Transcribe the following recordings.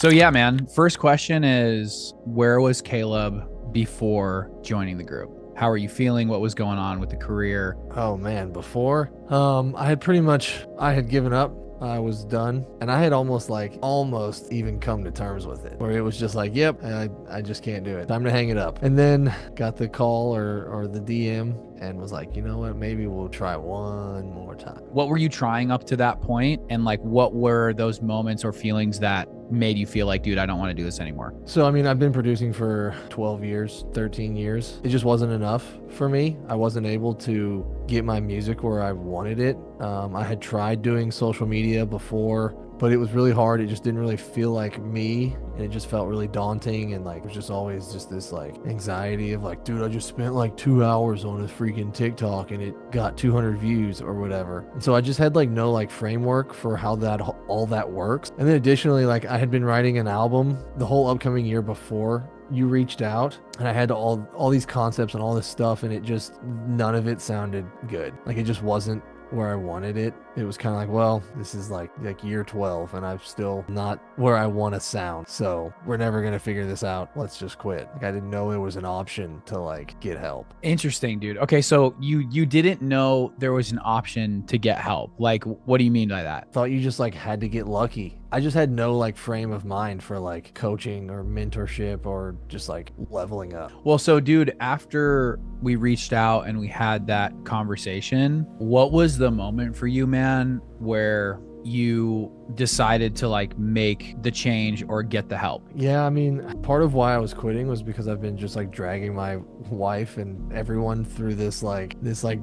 So yeah, man. First question is, where was Caleb before joining the group? How are you feeling? What was going on with the career? Oh man, before I had given up. I was done, and I had almost even come to terms with it, where it was just like, yep, I just can't do it. Time to hang it up. And then got the call or the DM and was like, you know what, maybe we'll try one more time. What were you trying up to that point? And like, what were those moments or feelings that made you feel like, dude, I don't want to do this anymore? So, I mean, I've been producing for 12 years, 13 years. It just wasn't enough for me. I wasn't able to get my music where I wanted it. I had tried doing social media before, but it was really hard. It just didn't really feel like me, and it just felt really daunting, and like it was just always just this like anxiety of like, dude, I just spent like 2 hours on a freaking TikTok and it got 200 views or whatever. And so I just had like no like framework for how that all that works. And then additionally, like I had been writing an album the whole upcoming year before you reached out, and I had all these concepts and all this stuff, and it just none of it sounded good. Like it just wasn't where I wanted it. It was kind of like, well, this is like year 12 and I'm still not where I want to sound. So we're never going to figure this out. Let's just quit. Like I didn't know it was an option to like get help. Interesting, dude. Okay, so you didn't know there was an option to get help. Like, what do you mean by that? Thought you just like had to get lucky. I just had no like frame of mind for like coaching or mentorship or just like leveling up. Well, so dude, after we reached out and we had that conversation, what was the moment for you, man, where you decided to like make the change or get the help? Yeah, I mean, part of why I was quitting was because I've been just like dragging my wife and everyone through this like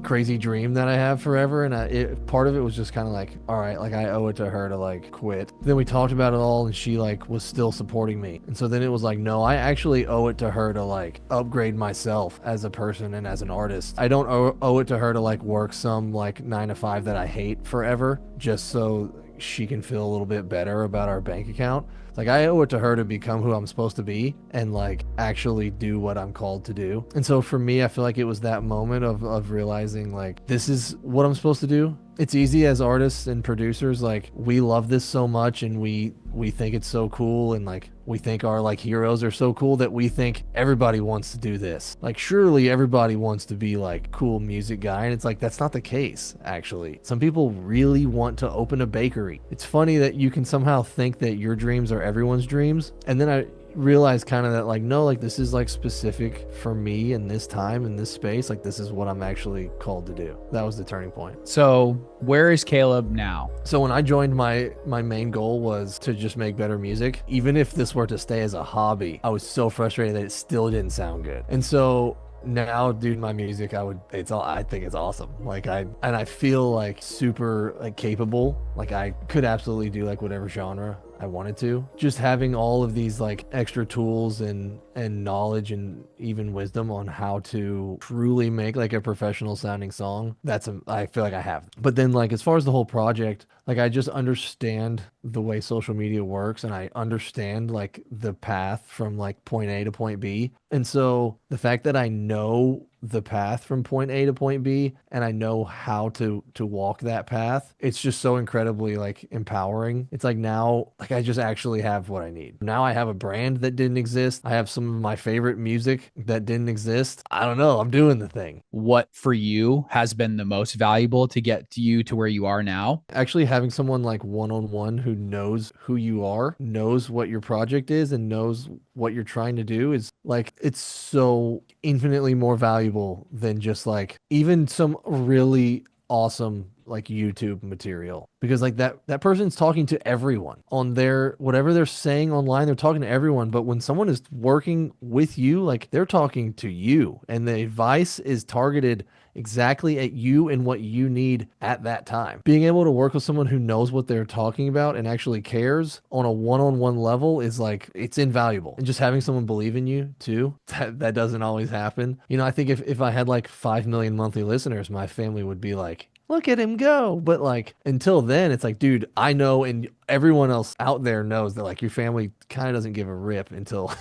crazy dream that I have forever, and part of it was just kind of like, all right, like I owe it to her to like quit. Then we talked about it all, and she like was still supporting me, and so then it was like, no, I actually owe it to her to like upgrade myself as a person and as an artist. I don't owe it to her to like work some like 9 to 5 that I hate forever just so she can feel a little bit better about our bank account. It's like I owe it to her to become who I'm supposed to be and like actually do what I'm called to do. And so for me, I feel like it was that moment of realizing like this is what I'm supposed to do. It's easy as artists and producers, like we love this so much and we think it's so cool, and like we think our like heroes are so cool that we think everybody wants to do this. Like surely everybody wants to be like cool music guy, and it's like that's not the case actually. Some people really want to open a bakery. It's funny that you can somehow think that your dreams are everyone's dreams, and then I realized kind of that like no, like this is like specific for me in this time in this space. Like this is what I'm actually called to do. That was the turning point. So, where is Caleb now? So when I joined, my main goal was to just make better music. Even if this were to stay as a hobby, I was so frustrated that it still didn't sound good. And so now, dude, my music, I think it's awesome. Like I feel like super like capable. Like I could absolutely do like whatever genre I wanted to. Just having all of these like extra tools and knowledge and even wisdom on how to truly make like a professional sounding song, I feel like I have. But then like as far as the whole project, like I just understand the way social media works, and I understand like the path from like point A to point B. And so the fact that I know the path from point A to point B and I know how to walk that path, it's just so incredibly like empowering. It's like now like I just actually have what I need. Now I have a brand that didn't exist. I have some of my favorite music that didn't exist. I don't know, I'm doing the thing. What for you has been the most valuable to get to you to where you are now? Actually having someone like one-on-one who knows who you are, knows what your project is, and knows what you're trying to do is like, it's so infinitely more valuable than just like even some really awesome like YouTube material, because like that person's talking to everyone on their whatever they're saying online. They're talking to everyone, but when someone is working with you, like they're talking to you, and the advice is targeted exactly at you and what you need at that time. Being able to work with someone who knows what they're talking about and actually cares on a one-on-one level is like, it's invaluable. And just having someone believe in you too, that doesn't always happen. You know, I think if I had like 5 million monthly listeners, my family would be like, look at him go. But like until then, it's like, dude, I know, and everyone else out there knows that like your family kind of doesn't give a rip until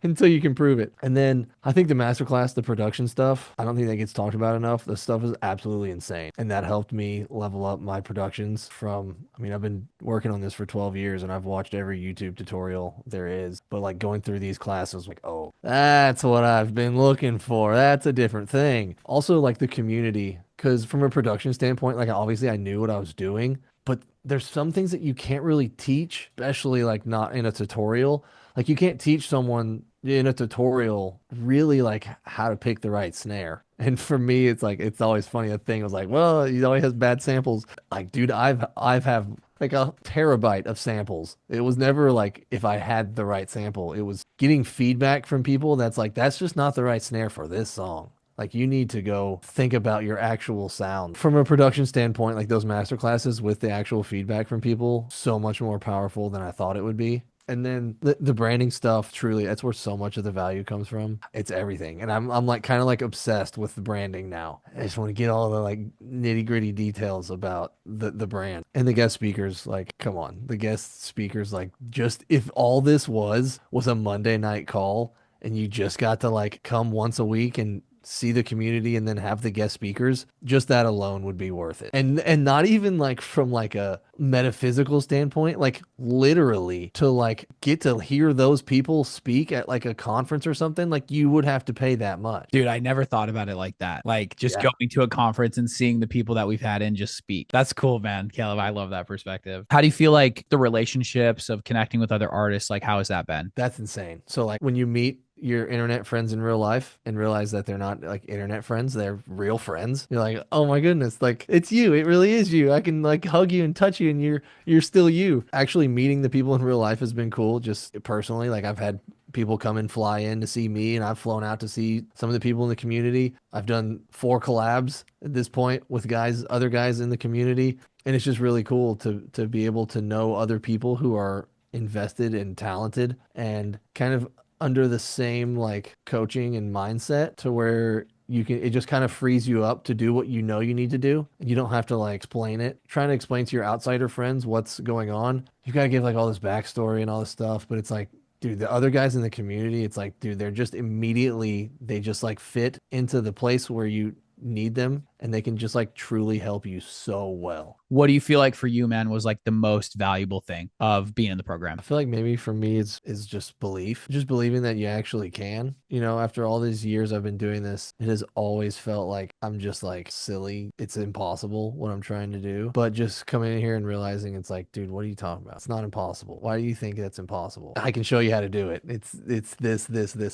until you can prove it. And then I think the masterclass, the production stuff, I don't think that gets talked about enough. The stuff is absolutely insane. And that helped me level up my productions from, I mean, I've been working on this for 12 years and I've watched every YouTube tutorial there is. But like going through these classes, like, oh, that's what I've been looking for. That's a different thing. Also, like the community, because from a production standpoint, like obviously I knew what I was doing, but there's some things that you can't really teach, especially like not in a tutorial. Like you can't teach someone in a tutorial really like how to pick the right snare. And for me, it's like it's always funny. A thing was like, well, he always has bad samples. Like, dude, I've have like a terabyte of samples. It was never like if I had the right sample. It was getting feedback from people that's like, that's just not the right snare for this song. Like you need to go think about your actual sound. From a production standpoint, like those master classes with the actual feedback from people, so much more powerful than I thought it would be. And then the branding stuff, truly, that's where so much of the value comes from. It's everything. And I'm like kind of like obsessed with the branding now. I just want to get all the like nitty gritty details about the brand. And the guest speakers, like, come on. The guest speakers, like, just if all this was a Monday night call and you just got to like come once a week and see the community and then have the guest speakers, just that alone would be worth it. And not even like from like a metaphysical standpoint, like literally to like get to hear those people speak at like a conference or something, like you would have to pay that much. Dude, I never thought about it like that. Like just Yeah. going to a conference and seeing the people that we've had in just speak. That's cool, man. Caleb, I love that perspective. How do you feel like the relationships of connecting with other artists, like how has that been? That's insane. So like when you meet your internet friends in real life and realize that they're not like internet friends, they're real friends. You're like, "Oh my goodness, like it's you. It really is you. I can like hug you and touch you and you're still you." Actually meeting the people in real life has been cool just personally. Like I've had people come and fly in to see me and I've flown out to see some of the people in the community. I've done 4 collabs at this point with guys, other guys in the community, and it's just really cool to be able to know other people who are invested and talented and kind of under the same like coaching and mindset to where you can, it just kind of frees you up to do what you know you need to do. You don't have to like explain it. Trying to explain to your outsider friends what's going on. You got to give like all this backstory and all this stuff, but it's like, dude, the other guys in the community, it's like, dude, they're just immediately, they just like fit into the place where you need them and they can just like truly help you so well. What do you feel like for you, man, was like the most valuable thing of being in the I program? feel like maybe for me it's is just belief. Just believing that you actually can. You know, after all these years I've been doing this, it has always felt like I'm just like silly. It's impossible what I'm trying to do. But just coming in here and realizing it's like, dude, what are you talking about? It's not impossible. Why do you think that's impossible? I can show you how to do it. It's this,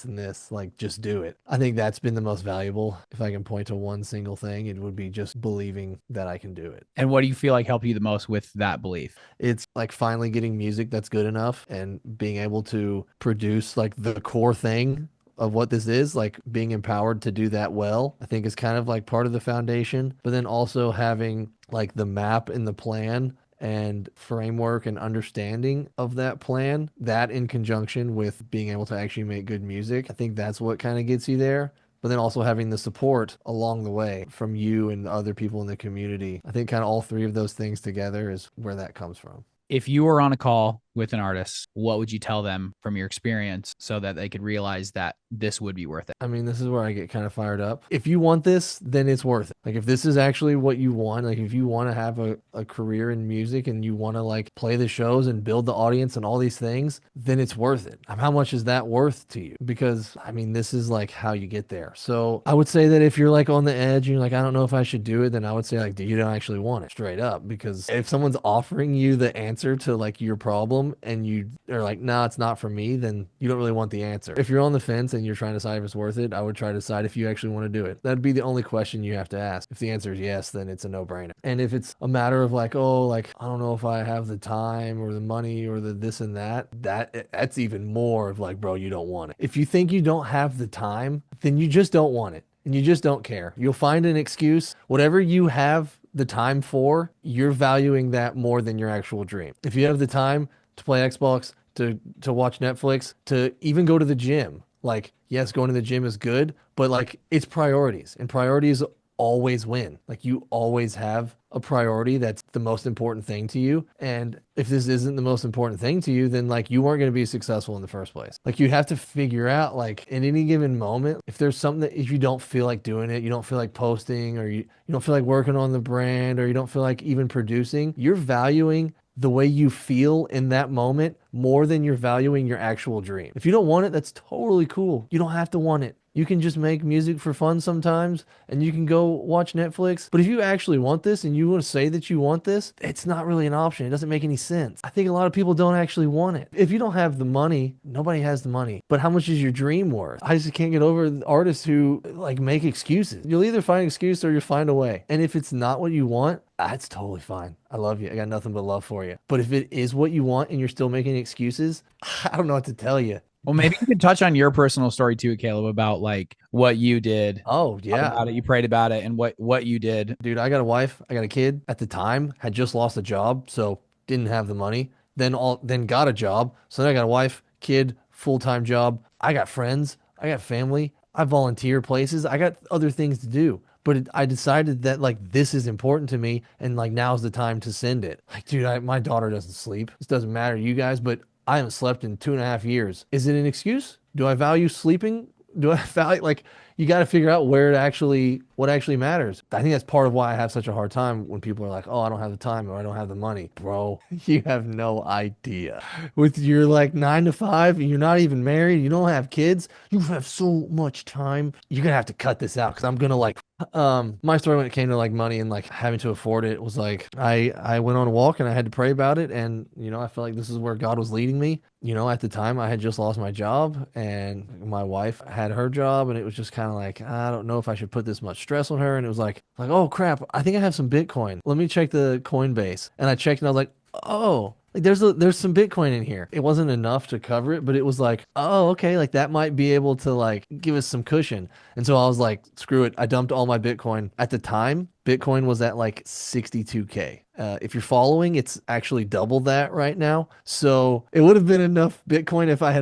and this. Like just do it. I think that's been the most valuable. If I can point to one single thing, it would be just believing that I can do it. And what do you feel like helped you the most with that belief? It's like finally getting music that's good enough and being able to produce like the core thing of what this is, like being empowered to do that well, I think is kind of like part of the foundation. But then also having like the map and the plan and framework and understanding of that plan, that in conjunction with being able to actually make good music, I think that's what kind of gets you there. But then also having the support along the way from you and other people in the community. I think kind of all three of those things together is where that comes from. If you were on a call with an artist, what would you tell them from your experience so that they could realize that this would be worth it? I mean, this is where I get kind of fired up. If you want this, then it's worth it. Like, if this is actually what you want, like, if you want to have a career in music and you want to, like, play the shows and build the audience and all these things, then it's worth it. How much is that worth to you? Because, I mean, this is, like, how you get there. So I would say that if you're, like, on the edge and you're like, I don't know if I should do it, then I would say, like, you don't actually want it straight up. Because if someone's offering you the answer to, like, your problem and you are like, nah, it's not for me, then you don't really want the answer. If you're on the fence and you're trying to decide if it's worth it, I would try to decide if you actually want to do it. That'd be the only question you have to ask. If the answer is yes, then it's a no-brainer. And if it's a matter of like, oh, like, I don't know if I have the time or the money or the this and that, that's even more of like, bro, you don't want it. If you think you don't have the time, then you just don't want it. And you just don't care. You'll find an excuse. Whatever you have the time for, you're valuing that more than your actual dream. If you have the time to play Xbox, to watch Netflix, to even go to the gym. Like, yes, going to the gym is good, but like it's priorities. And priorities always win. Like you always have a priority that's the most important thing to you. And if this isn't the most important thing to you, then like you weren't going to be successful in the first place. Like you have to figure out like in any given moment, if there's something that if you don't feel like doing it, you don't feel like posting, or you don't feel like working on the brand, or you don't feel like even producing, you're valuing the way you feel in that moment more than you're valuing your actual dream. If you don't want it, that's totally cool. You don't have to want it. You can just make music for fun sometimes and you can go watch Netflix. But if you actually want this and you want to say that you want this, it's not really an option. It doesn't make any sense. I think a lot of people don't actually want it. If you don't have the money, nobody has the money. But how much is your dream worth? I just can't get over the artists who like make excuses. You'll either find an excuse or you'll find a way. And if it's not what you want, that's totally fine. I love you. I got nothing but love for you. But if it is what you want and you're still making excuses, I don't know what to tell you. Well, maybe you could touch on your personal story too, Caleb, about like what you did. Oh, Talk yeah. about it. You prayed about it and what you did. Dude, I got a wife, I got a kid. At the time, had just lost a job, so didn't have the money. Then got a job. So then I got a wife, kid, full-time job. I got friends, I got family, I volunteer places, I got other things to do. But I decided that like this is important to me, and like now's the time to send it. Like, dude, my daughter doesn't sleep. This doesn't matter to you guys, but I haven't slept in 2.5 years. Is it an excuse? Do I value sleeping? Do I value like you got to figure out what actually matters. I think that's part of why I have such a hard time when people are like, "Oh, I don't have the time or I don't have the money." Bro, you have no idea. With your like 9 to 5, and you're not even married, you don't have kids, you have so much time. You're gonna have to cut this out because I'm gonna like my story when it came to like money and like having to afford it was like I went on a walk and I had to pray about it, and I felt like this is where God was leading me. At the time I had just lost my job and my wife had her job, and it was just kind of like I don't know if I should put this much stress on her. And it was like, oh crap, I think I have some Bitcoin. Let me check the Coinbase. And I checked and I was like, oh, like there's some Bitcoin in here. It wasn't enough to cover it, but it was like, oh, okay, like that might be able to like give us some cushion. And so I was like, screw it. I dumped all my Bitcoin. At the time, Bitcoin was at like 62K. If you're following, it's actually double that right now. So it would have been enough Bitcoin if I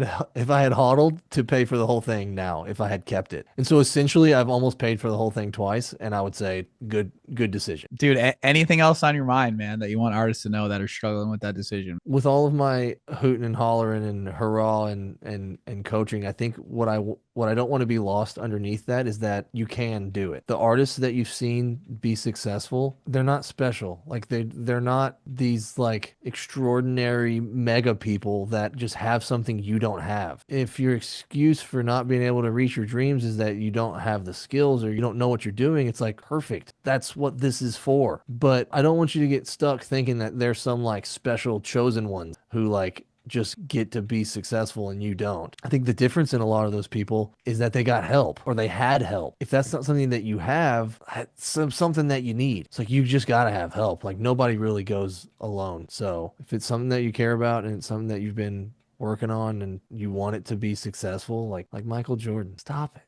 had hodled to pay for the whole thing now if I had kept it. And so essentially, I've almost paid for the whole thing twice, and I would say good decision. Dude, anything else on your mind, man, that you want artists to know that are struggling with that decision? With all of my hooting and hollering and hurrah and coaching, I think what I don't want to be lost underneath that is that you can do it. The artists that you've seen be successful, they're not special. Like they're not these like extraordinary mega people that just have something you don't have. If your excuse for not being able to reach your dreams is that you don't have the skills or you don't know what you're doing, it's like perfect. That's what this is for. But I don't want you to get stuck thinking that there's some like special chosen ones who like just get to be successful and you don't. I think the difference in a lot of those people is that they got help or they had help. If that's not something that you have, it's something that you need. It's like you just got to have help. Like nobody really goes alone. So if it's something that you care about and it's something that you've been working on and you want it to be successful, like Michael Jordan, stop it.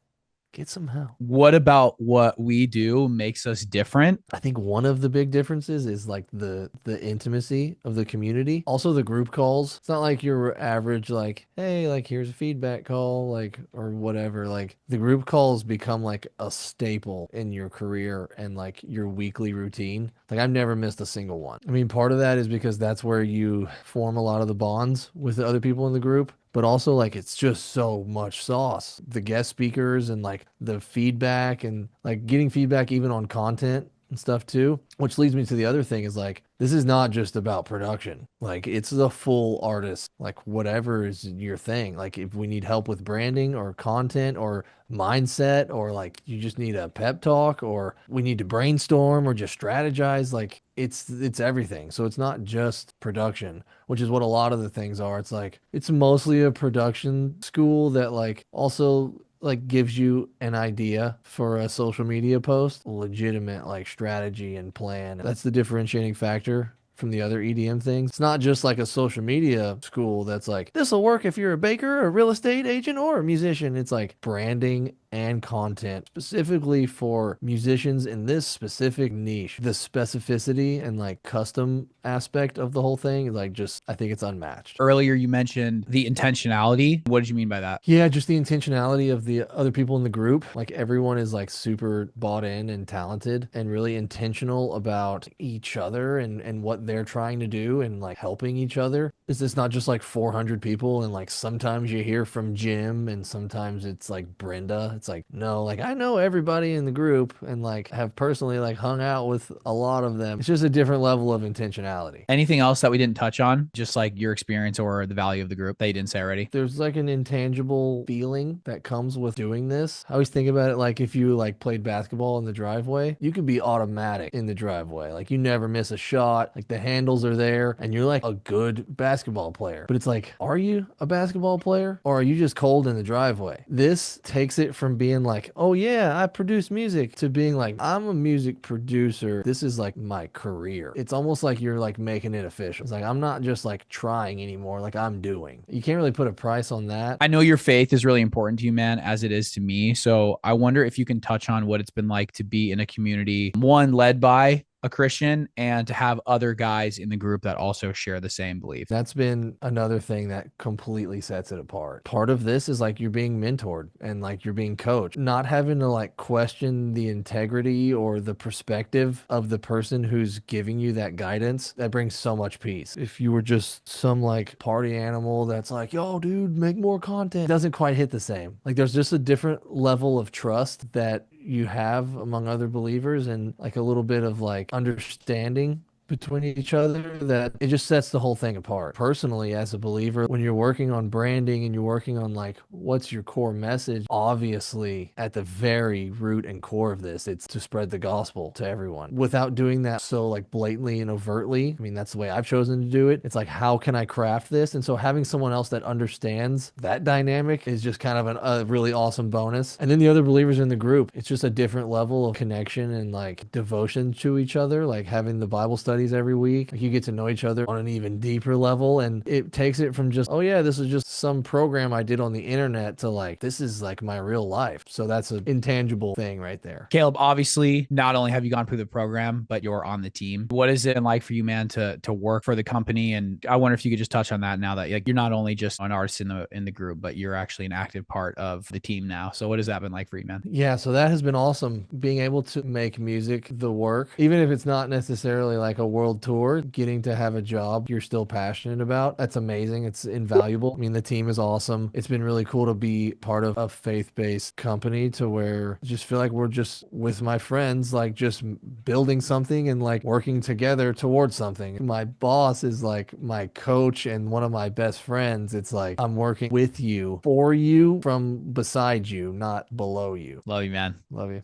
Get some help. What about what we do makes us different? I think one of the big differences is like the intimacy of the community. Also the group calls. It's not like your average like, hey, like here's a feedback call, like or whatever. Like the group calls become like a staple in your career and like your weekly routine. Like I've never missed a single one. I mean, part of that is because that's where you form a lot of the bonds with the other people in the group. But also like it's just so much sauce. The guest speakers and like the feedback and like getting feedback even on content and stuff too. Which leads me to the other thing is like this is not just about production. Like it's the full artist. Like whatever is your thing. Like if we need help with branding or content or mindset or like you just need a pep talk or we need to brainstorm or just strategize, like it's everything. So it's not just production, which is what a lot of the things are. It's like it's mostly a production school that like also like gives you an idea for a social media post, legitimate like strategy and plan. That's the differentiating factor from the other EDM things. It's not just like a social media school that's like, this will work if you're a baker, a real estate agent, or a musician. It's like branding and content specifically for musicians in this specific niche. The specificity and like custom aspect of the whole thing, like just, I think it's unmatched. Earlier, you mentioned the intentionality. What did you mean by that? Yeah, just the intentionality of the other people in the group. Like everyone is like super bought in and talented and really intentional about each other and what they're trying to do and like helping each other. It's not just like 400 people and like sometimes you hear from Jim and sometimes it's like Brenda. It's like, no, like I know everybody in the group and like have personally like hung out with a lot of them. It's just a different level of intentionality. Anything else that we didn't touch on, just like your experience or the value of the group that you didn't say already? There's like an intangible feeling that comes with doing this. I always think about it like if you like played basketball in the driveway, you could be automatic in the driveway. Like you never miss a shot, like the handles are there and you're like a good basketball player. But it's like, are you a basketball player or are you just cold in the driveway? This takes it from being like, oh yeah, I produce music to being like, I'm a music producer. This is like my career. It's almost like you're like making it official. It's like, I'm not just like trying anymore, like I'm doing. You can't really put a price on that. I know your faith is really important to you, man, as it is to me. So I wonder if you can touch on what it's been like to be in a community, one led by a Christian and to have other guys in the group that also share the same belief. That's been another thing that completely sets it apart. Part of this is like you're being mentored and like you're being coached, not having to like question the integrity or the perspective of the person who's giving you that guidance. That brings so much peace. If you were just some like party animal that's like, yo, dude, make more content, it doesn't quite hit the same. Like there's just a different level of trust that you have among other believers and like a little bit of like understanding between each other that it just sets the whole thing apart. Personally, as a believer, when you're working on branding and you're working on like what's your core message, obviously at the very root and core of this, it's to spread the gospel to everyone without doing that so like blatantly and overtly. I mean, that's the way I've chosen to do it. It's like, how can I craft this? And so having someone else that understands that dynamic is just kind of a really awesome bonus. And then the other believers in the group, it's just a different level of connection and like devotion to each other, like having the Bible studies every week. Like you get to know each other on an even deeper level, and it takes it from just, oh yeah, this is just some program I did on the internet to like, this is like my real life. So that's an intangible thing right there. Caleb, obviously, not only have you gone through the program, but you're on the team. What is it like for you, man, to work for the company? And I wonder if you could just touch on that now that like you're not only just an artist in the group, but you're actually an active part of the team now. So what has that been like for you, man? Yeah, so that has been awesome. Being able to make music the work, even if it's not necessarily like a world tour, getting to have a job you're still passionate about. That's amazing. It's invaluable. I mean, the team is awesome. It's been really cool to be part of a faith-based company to where I just feel like we're just with my friends, like just building something and like working together towards something. My boss is like my coach and one of my best friends. It's like I'm working with you, for you, from beside you, not below you. Love you, man. Love you.